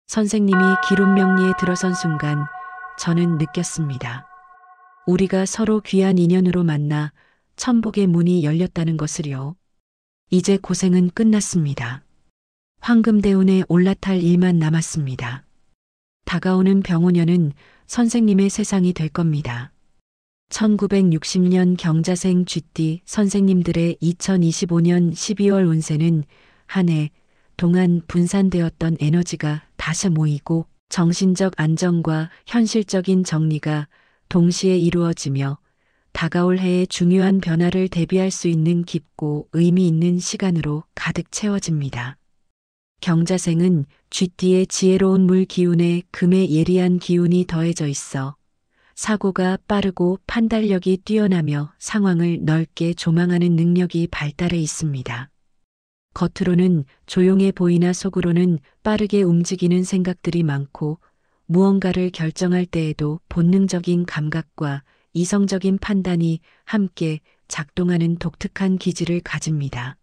선생님이 기록 명리에 들어선 순간 저는 느꼈습니다. 우리가 서로 귀한 인연으로 만나 천복의 문이 열렸다는 것을요. 이제 고생은 끝났습니다. 황금대운에 올라탈 일만 남았습니다. 다가오는 병오년은 선생님의 세상이 될 겁니다. 1960년 경자생 쥐띠 선생님들의 2025년 12월 운세는 한 해 동안 분산되었던 에너지가 다시 모이고 정신적 안정과 현실적인 정리가 동시에 이루어지며 다가올 해의 중요한 변화를 대비할 수 있는 깊고 의미 있는 시간으로 가득 채워집니다. 경자생은 쥐띠의 지혜로운 물 기운에 금의 예리한 기운이 더해져 있어 사고가 빠르고 판단력이 뛰어나며 상황을 넓게 조망하는 능력이 발달해 있습니다. 겉으로는 조용해 보이나 속으로는 빠르게 움직이는 생각들이 많고 무언가를 결정할 때에도 본능적인 감각과 이성적인 판단이 함께 작동하는 독특한 기질을 가집니다.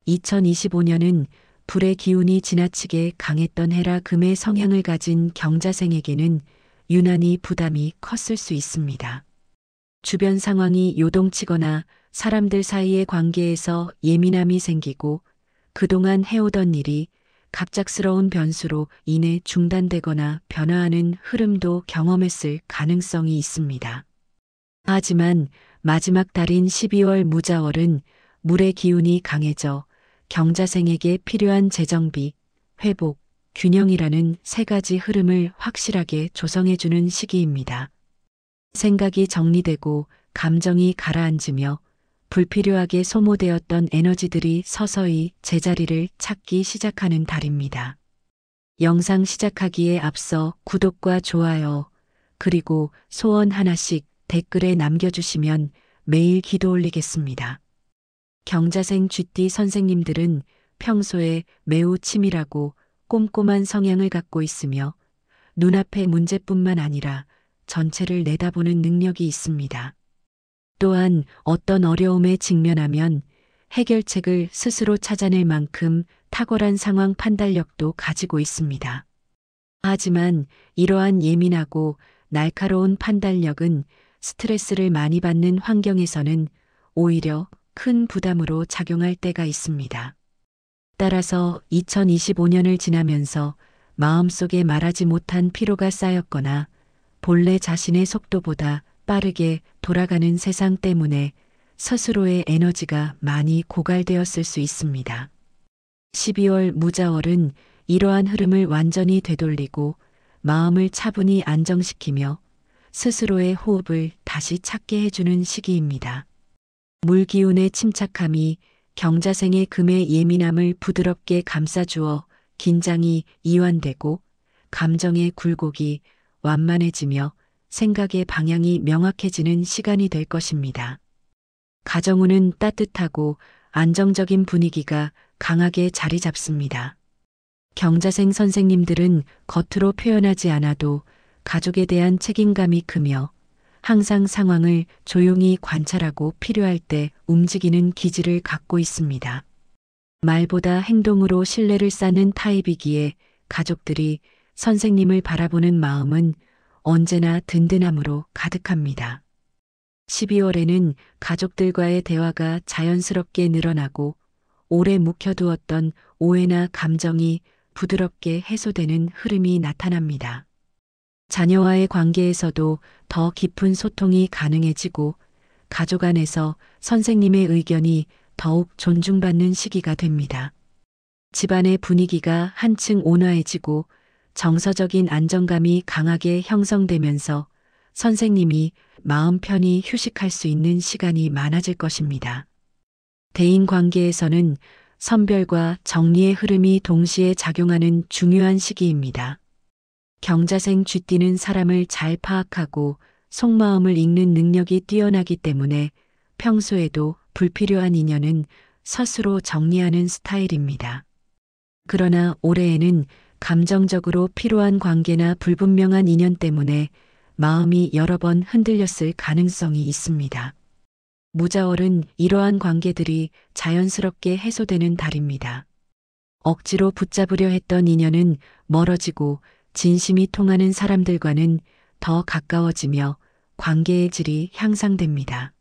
2025년은 불의 기운이 지나치게 강했던 해라 금의 성향을 가진 경자생에게는 유난히 부담이 컸을 수 있습니다. 주변 상황이 요동치거나 사람들 사이의 관계에서 예민함이 생기고 그동안 해오던 일이 갑작스러운 변수로 인해 중단되거나 변화하는 흐름도 경험했을 가능성이 있습니다. 하지만 마지막 달인 12월 무자월은 물의 기운이 강해져 경자생에게 필요한 재정비, 회복, 균형이라는 세 가지 흐름을 확실하게 조성해주는 시기입니다. 생각이 정리되고 감정이 가라앉으며 불필요하게 소모되었던 에너지들이 서서히 제자리를 찾기 시작하는 달입니다. 영상 시작하기에 앞서 구독과 좋아요, 그리고 소원 하나씩 댓글에 남겨주시면 매일 기도 올리겠습니다. 경자생 쥐띠 선생님들은 평소에 매우 치밀하고 꼼꼼한 성향을 갖고 있으며 눈앞의 문제뿐만 아니라 전체를 내다보는 능력이 있습니다. 또한 어떤 어려움에 직면하면 해결책을 스스로 찾아낼 만큼 탁월한 상황 판단력도 가지고 있습니다. 하지만 이러한 예민하고 날카로운 판단력은 스트레스를 많이 받는 환경에서는 오히려 큰 부담으로 작용할 때가 있습니다. 따라서 2025년을 지나면서 마음속에 말하지 못한 피로가 쌓였거나 본래 자신의 속도보다 빠르게 돌아가는 세상 때문에 스스로의 에너지가 많이 고갈되었을 수 있습니다. 12월 무자월은 이러한 흐름을 완전히 되돌리고 마음을 차분히 안정시키며 스스로의 호흡을 다시 찾게 해주는 시기입니다. 물기운의 침착함이 경자생의 금의 예민함을 부드럽게 감싸주어 긴장이 이완되고 감정의 굴곡이 완만해지며 생각의 방향이 명확해지는 시간이 될 것입니다. 가정운은 따뜻하고 안정적인 분위기가 강하게 자리 잡습니다. 경자생 선생님들은 겉으로 표현하지 않아도 가족에 대한 책임감이 크며 항상 상황을 조용히 관찰하고 필요할 때 움직이는 기질을 갖고 있습니다. 말보다 행동으로 신뢰를 쌓는 타입이기에 가족들이 선생님을 바라보는 마음은 언제나 든든함으로 가득합니다. 12월에는 가족들과의 대화가 자연스럽게 늘어나고 오래 묵혀두었던 오해나 감정이 부드럽게 해소되는 흐름이 나타납니다. 자녀와의 관계에서도 더 깊은 소통이 가능해지고 가족 안에서 선생님의 의견이 더욱 존중받는 시기가 됩니다. 집안의 분위기가 한층 온화해지고 정서적인 안정감이 강하게 형성되면서 선생님이 마음 편히 휴식할 수 있는 시간이 많아질 것입니다. 대인 관계에서는 선별과 정리의 흐름이 동시에 작용하는 중요한 시기입니다. 경자생 쥐띠는 사람을 잘 파악하고 속마음을 읽는 능력이 뛰어나기 때문에 평소에도 불필요한 인연은 스스로 정리하는 스타일입니다. 그러나 올해에는 감정적으로 피로한 관계나 불분명한 인연 때문에 마음이 여러 번 흔들렸을 가능성이 있습니다. 무자월은 이러한 관계들이 자연스럽게 해소되는 달입니다. 억지로 붙잡으려 했던 인연은 멀어지고 진심이 통하는 사람들과는 더 가까워지며 관계의 질이 향상됩니다.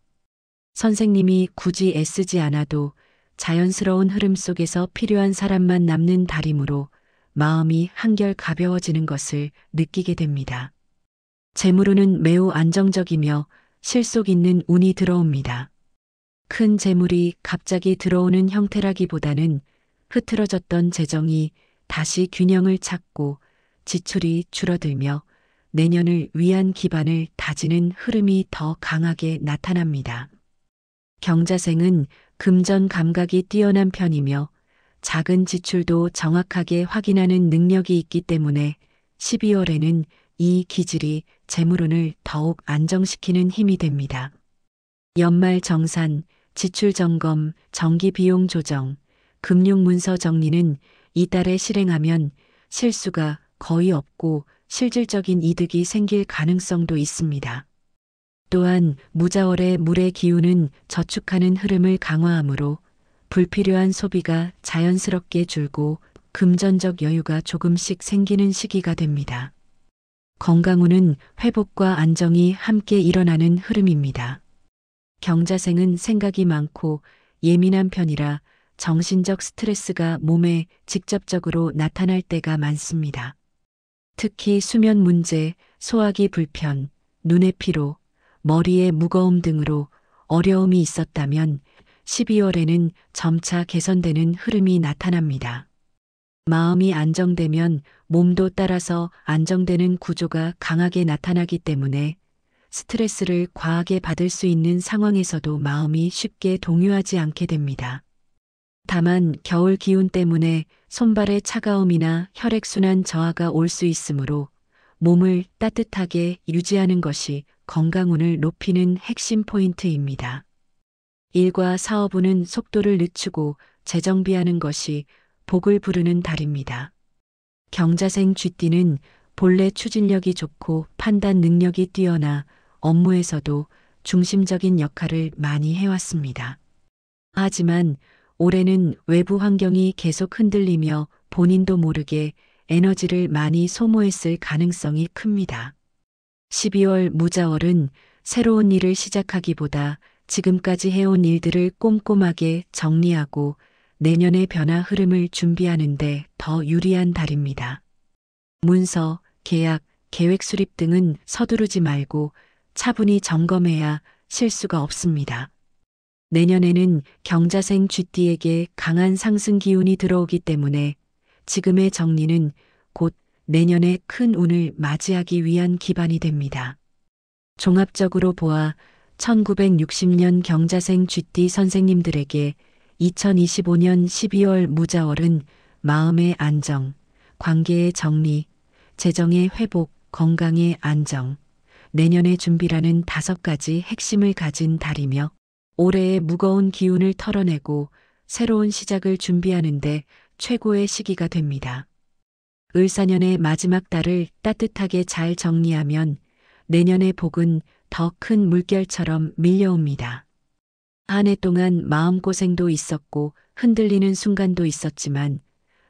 선생님이 굳이 애쓰지 않아도 자연스러운 흐름 속에서 필요한 사람만 남는 달임으로 마음이 한결 가벼워지는 것을 느끼게 됩니다. 재물운은 매우 안정적이며 실속 있는 운이 들어옵니다. 큰 재물이 갑자기 들어오는 형태라기보다는 흐트러졌던 재정이 다시 균형을 찾고 지출이 줄어들며 내년을 위한 기반을 다지는 흐름이 더 강하게 나타납니다. 경자생은 금전 감각이 뛰어난 편이며 작은 지출도 정확하게 확인하는 능력이 있기 때문에 12월에는 이 기질이 재물운을 더욱 안정시키는 힘이 됩니다. 연말 정산, 지출 점검, 정기 비용 조정, 금융 문서 정리는 이달에 실행하면 실수가 거의 없고 실질적인 이득이 생길 가능성도 있습니다. 또한 무자월의 물의 기운은 저축하는 흐름을 강화하므로 불필요한 소비가 자연스럽게 줄고 금전적 여유가 조금씩 생기는 시기가 됩니다. 건강운은 회복과 안정이 함께 일어나는 흐름입니다. 경자생은 생각이 많고 예민한 편이라 정신적 스트레스가 몸에 직접적으로 나타날 때가 많습니다. 특히 수면 문제, 소화기 불편, 눈의 피로, 머리의 무거움 등으로 어려움이 있었다면 12월에는 점차 개선되는 흐름이 나타납니다. 마음이 안정되면 몸도 따라서 안정되는 구조가 강하게 나타나기 때문에 스트레스를 과하게 받을 수 있는 상황에서도 마음이 쉽게 동요하지 않게 됩니다. 다만 겨울 기운 때문에 손발의 차가움이나 혈액순환 저하가 올 수 있으므로 몸을 따뜻하게 유지하는 것이 건강운을 높이는 핵심 포인트입니다. 일과 사업운은 속도를 늦추고 재정비하는 것이 복을 부르는 달입니다. 경자생 쥐띠는 본래 추진력이 좋고 판단 능력이 뛰어나 업무에서도 중심적인 역할을 많이 해왔습니다. 하지만 올해는 외부 환경이 계속 흔들리며 본인도 모르게 에너지를 많이 소모했을 가능성이 큽니다. 12월 무자월은 새로운 일을 시작하기보다 지금까지 해온 일들을 꼼꼼하게 정리하고 내년의 변화 흐름을 준비하는 데 더 유리한 달입니다. 문서, 계약, 계획 수립 등은 서두르지 말고 차분히 점검해야 실수가 없습니다. 내년에는 경자생 쥐띠에게 강한 상승 기운이 들어오기 때문에 지금의 정리는 곧 내년의 큰 운을 맞이하기 위한 기반이 됩니다. 종합적으로 보아 1960년 경자생 쥐띠 선생님들에게 2025년 12월 무자월은 마음의 안정, 관계의 정리, 재정의 회복, 건강의 안정, 내년의 준비라는 5가지 핵심을 가진 달이며 올해의 무거운 기운을 털어내고 새로운 시작을 준비하는데 최고의 시기가 됩니다. 을사년의 마지막 달을 따뜻하게 잘 정리하면 내년의 복은 더 큰 물결처럼 밀려옵니다. 한 해 동안 마음고생도 있었고 흔들리는 순간도 있었지만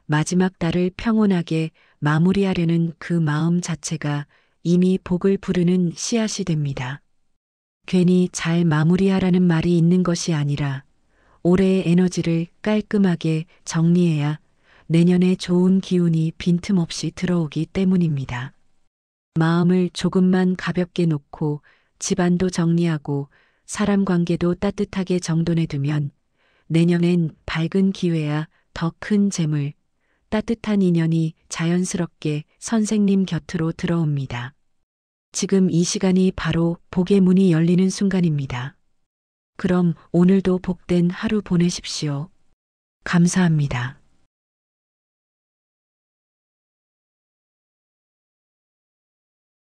마지막 달을 평온하게 마무리하려는 그 마음 자체가 이미 복을 부르는 씨앗이 됩니다. 괜히 잘 마무리하라는 말이 있는 것이 아니라 올해의 에너지를 깔끔하게 정리해야 내년에 좋은 기운이 빈틈없이 들어오기 때문입니다. 마음을 조금만 가볍게 놓고 집안도 정리하고 사람 관계도 따뜻하게 정돈해두면 내년엔 밝은 기회야 더 큰 재물, 따뜻한 인연이 자연스럽게 선생님 곁으로 들어옵니다. 지금 이 시간이 바로 복의 문이 열리는 순간입니다. 그럼 오늘도 복된 하루 보내십시오. 감사합니다.